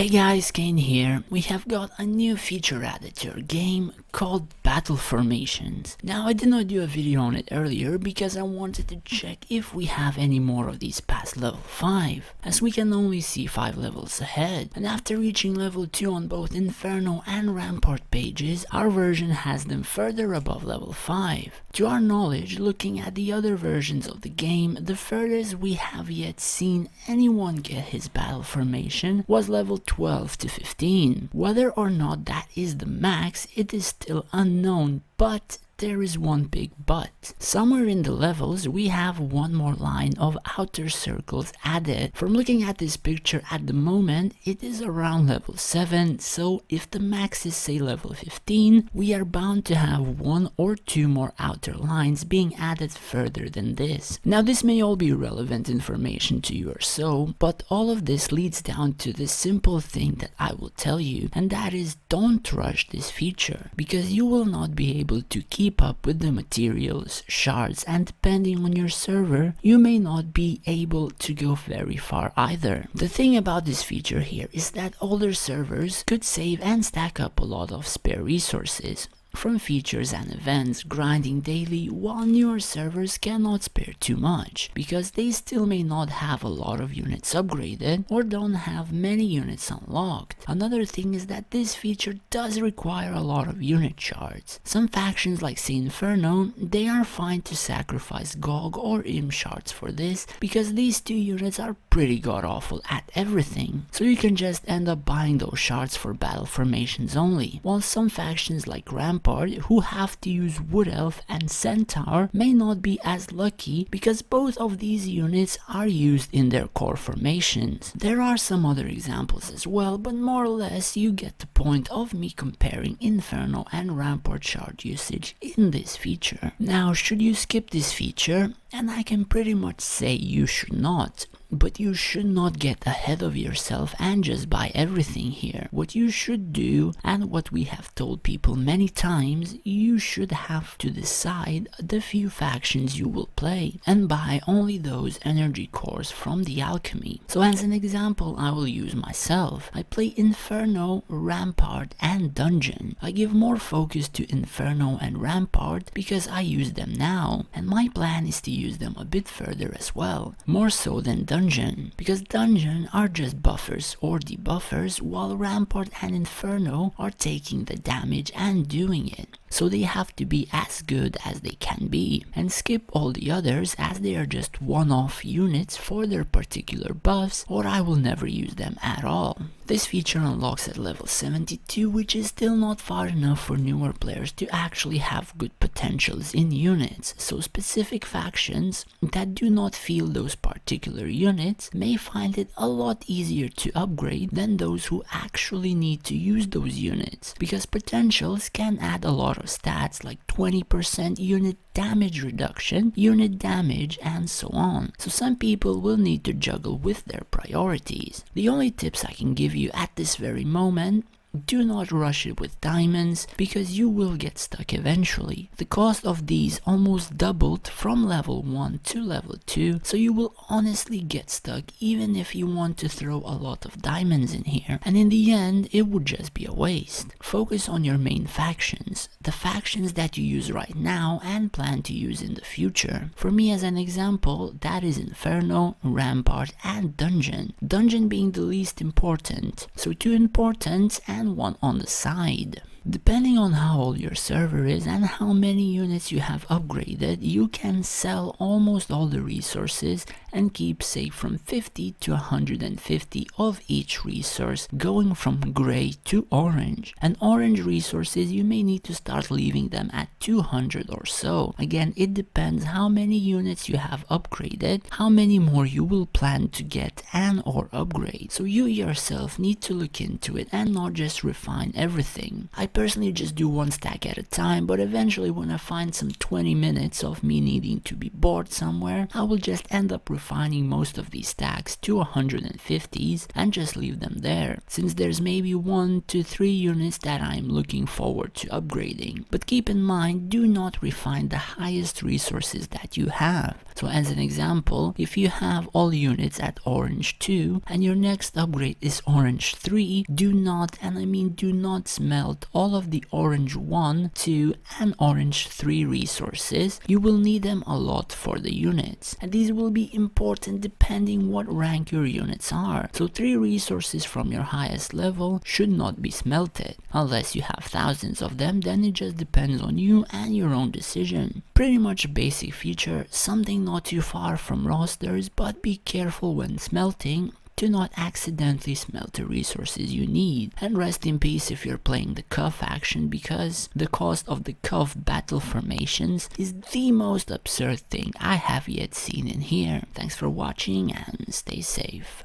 Hey guys, Kane here. We have got a new feature added to our game called Battle Formations. Now, I did not do a video on it earlier because I wanted to check if we have any more of these past level 5, as we can only see 5 levels ahead, and after reaching level 2 on both Inferno and Rampart pages, our version has them further above level 5. To our knowledge, looking at the other versions of the game, the furthest we have yet seen anyone get his battle formation was level 12 to 15. Whether or not that is the max, it is still unknown, but there is one big but. Somewhere in the levels we have one more line of outer circles added. From looking at this picture at the moment, it is around level 7, so if the max is say level 15, we are bound to have one or two more outer lines being added further than this. Now this may all be relevant information to you or so, but all of this leads down to this simple thing that I will tell you, and that is don't rush this feature, because you will not be able to keep up with the materials, shards, and depending on your server, you may not be able to go very far either. The thing about this feature here is that older servers could save and stack up a lot of spare resources from features and events grinding daily, while newer servers cannot spare too much because they still may not have a lot of units upgraded or don't have many units unlocked. Another thing is that this feature does require a lot of unit shards. Some factions like say Inferno, they are fine to sacrifice GOG or IM shards for this because these two units are pretty god awful at everything, so you can just end up buying those shards for battle formations only, while some factions like Rampart, who have to use Wood Elf and Centaur, may not be as lucky because both of these units are used in their core formations. There are some other examples as well, but more or less you get the point of me comparing Inferno and Rampart shard usage in this feature. Now, should you skip this feature? And I can pretty much say you should not. But you should not get ahead of yourself and just buy everything here. What you should do, and what we have told people many times, you should have to decide the few factions you will play and buy only those energy cores from the alchemy. So as an example, I will use myself. I play Inferno, Rampart, and Dungeon. I give more focus to Inferno and Rampart because I use them now, and my plan is to use them a bit further as well, more so than Dungeon, because Dungeon are just buffers or debuffers, while Rampart and Inferno are taking the damage and doing it. So they have to be as good as they can be, and skip all the others as they are just one-off units for their particular buffs, or I will never use them at all. This feature unlocks at level 72, which is still not far enough for newer players to actually have good potentials in units, so specific factions that do not feel those particular units may find it a lot easier to upgrade than those who actually need to use those units, because potentials can add a lot of stats like 20% unit damage reduction, unit damage, and so on. So some people will need to juggle with their priorities. The only tips I can give you at this very moment: do not rush it with diamonds because you will get stuck eventually. The cost of these almost doubled from level 1 to level 2, so you will honestly get stuck even if you want to throw a lot of diamonds in here, and in the end it would just be a waste. Focus on your main factions, the factions that you use right now and plan to use in the future. For me, as an example, that is Inferno, Rampart, and Dungeon. Dungeon being the least important, so 2 important and one on the side. Depending on how old your server is and how many units you have upgraded, you can sell almost all the resources and keep say from 50 to 150 of each resource, going from gray to orange. And orange resources, you may need to start leaving them at 200 or so. Again, it depends how many units you have upgraded, how many more you will plan to get and or upgrade. So you yourself need to look into it and not just refine everything. I personally just do one stack at a time, but eventually when I find some 20 minutes of me needing to be bored somewhere, I will just end up refining most of these stacks to 150s and just leave them there, since there's maybe 1 to 3 units that I'm looking forward to upgrading. But keep in mind, do not refine the highest resources that you have. So as an example, if you have all units at orange 2 and your next upgrade is orange 3, do not, and I mean do not, smelt all of the orange 1, 2 and orange 3 resources. You will need them a lot for the units, and these will be important depending what rank your units are. So 3 resources from your highest level should not be smelted. Unless you have thousands of them, then it just depends on you and your own decision. Pretty much a basic feature, something not too far from rosters, but be careful when smelting to not accidentally smelt the resources you need. And rest in peace if you're playing the Cuff faction, because the cost of the Cuff battle formations is the most absurd thing I have yet seen in here. Thanks for watching and stay safe.